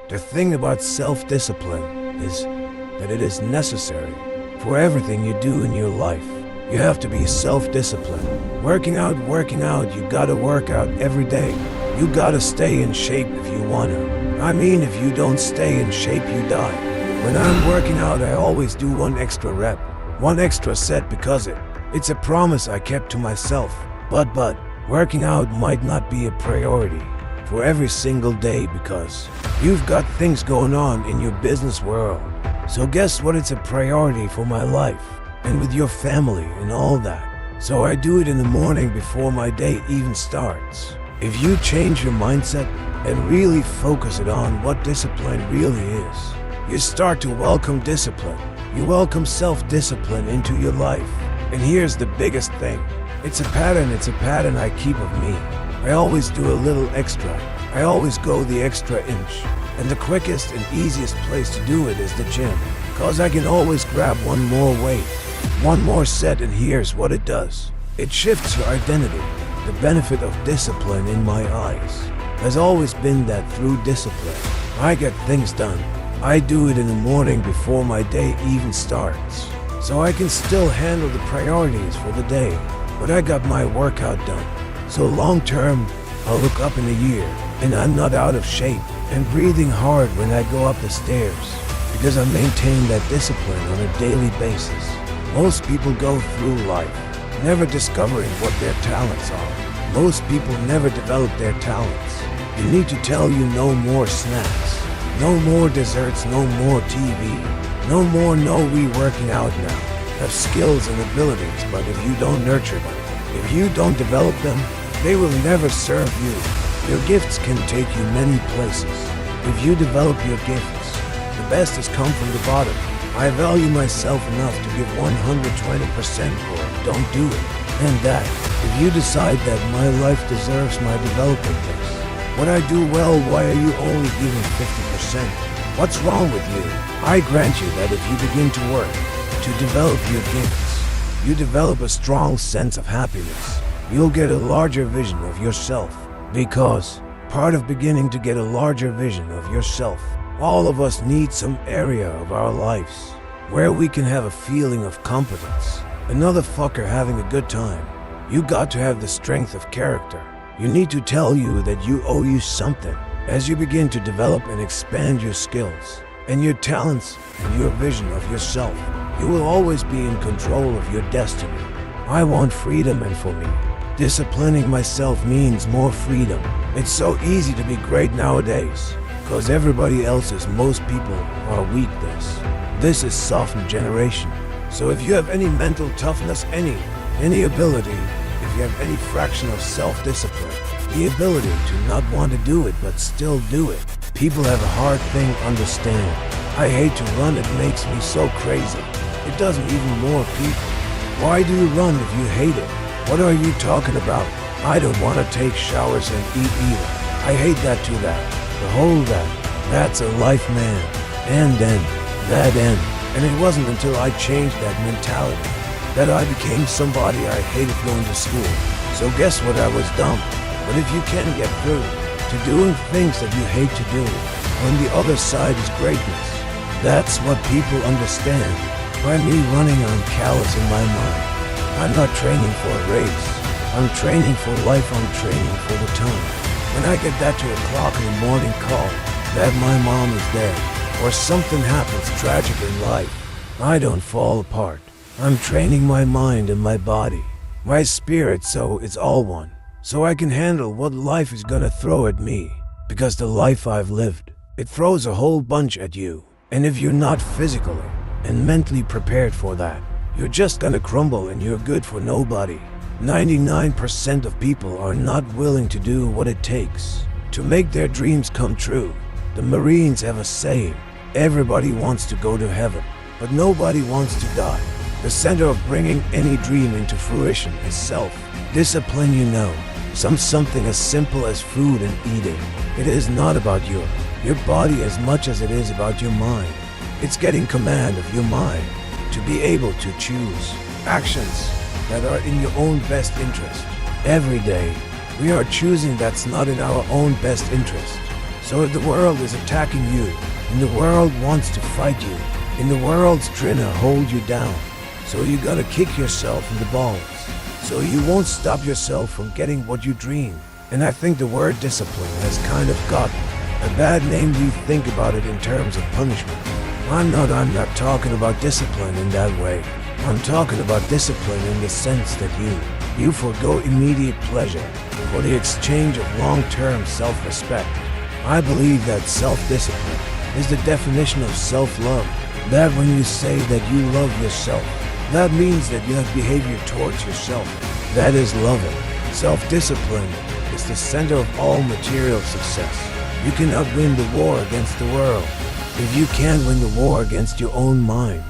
The thing about self-discipline is that it is necessary for everything you do in your life. You have to be self-disciplined. Working out, you gotta work out every day. You gotta stay in shape if you wanna. I mean, if you don't stay in shape, you die. When I'm working out, I always do one extra rep, one extra set because it's a promise I kept to myself. But working out might not be a priority for every single day because you've got things going on in your business world. So guess what? It's a priority for my life and with your family and all that. So I do it in the morning before my day even starts. If you change your mindset and really focus it on what discipline really is, you start to welcome discipline. You welcome self-discipline into your life. And here's the biggest thing. It's a pattern I keep of me. I always do a little extra. I always go the extra inch. And the quickest and easiest place to do it is the gym. Cause I can always grab one more weight, one more set, and here's what it does. It shifts your identity. The benefit of discipline in my eyes has always been that through discipline, I get things done. I do it in the morning before my day even starts. So I can still handle the priorities for the day, but I got my workout done. So long term, I'll look up in a year and I'm not out of shape and breathing hard when I go up the stairs because I maintain that discipline on a daily basis. Most people go through life never discovering what their talents are. Most people never develop their talents. You need to tell you no more snacks, no more desserts, no more TV, no more working out now. Have skills and abilities, but if you don't nurture them, if you don't develop them, they will never serve you. Your gifts can take you many places. If you develop your gifts, the best has come from the bottom. I value myself enough to give 120% or don't do it. And that, if you decide that my life deserves my developing this, what I do well, why are you only giving 50%? What's wrong with you? I grant you that if you begin to work to develop your gifts, you develop a strong sense of happiness. You'll get a larger vision of yourself. Because part of beginning to get a larger vision of yourself, all of us need some area of our lives where we can have a feeling of competence. Another fucker having a good time. You got to have the strength of character. You need to tell you that you owe you something. As you begin to develop and expand your skills and your talents and your vision of yourself, you will always be in control of your destiny. I want freedom, and for me, disciplining myself means more freedom. It's so easy to be great nowadays, cause everybody else is. Most people are weak. This is softened generation. So if you have any mental toughness, any ability, if you have any fraction of self-discipline, the ability to not want to do it but still do it, people have a hard thing understand. I hate to run, it makes me so crazy. It doesn't even more people. Why do you run if you hate it? What are you talking about? I don't want to take showers and eat either. I hate that too. The whole that's a life, man. And then, that end. And it wasn't until I changed that mentality that I became somebody I hated going to school. So guess what? I was dumb. But if you can get through to doing things that you hate to do, on the other side is greatness. That's what people understand by me running on callous in my mind. I'm not training for a race. I'm training for life. I'm training for the time. When I get that 2 o'clock in the morning call that my mom is dead or something happens tragic in life, I don't fall apart. I'm training my mind and my body, my spirit, so it's all one. So I can handle what life is gonna throw at me. Because the life I've lived, it throws a whole bunch at you. And if you're not physically and mentally prepared for that, you're just gonna crumble and you're good for nobody. 99% of people are not willing to do what it takes to make their dreams come true. The Marines have a saying, everybody wants to go to heaven, but nobody wants to die. The center of bringing any dream into fruition is self-discipline, something as simple as food and eating. It is not about your body as much as it is about your mind. It's getting command of your mind to be able to choose actions that are in your own best interest. Every day, we are choosing that's not in our own best interest. So if the world is attacking you, and the world wants to fight you, and the world's trying to hold you down, so you gotta kick yourself in the balls, so you won't stop yourself from getting what you dream. And I think the word discipline has kind of gotten a bad name when you think about it in terms of punishment. I'm not talking about discipline in that way. I'm talking about discipline in the sense that you forego immediate pleasure for the exchange of long-term self-respect. I believe that self-discipline is the definition of self-love. That when you say that you love yourself, that means that you have behavior towards yourself that is loving. Self-discipline is the center of all material success. You cannot win the war against the world if you can't win the war against your own mind.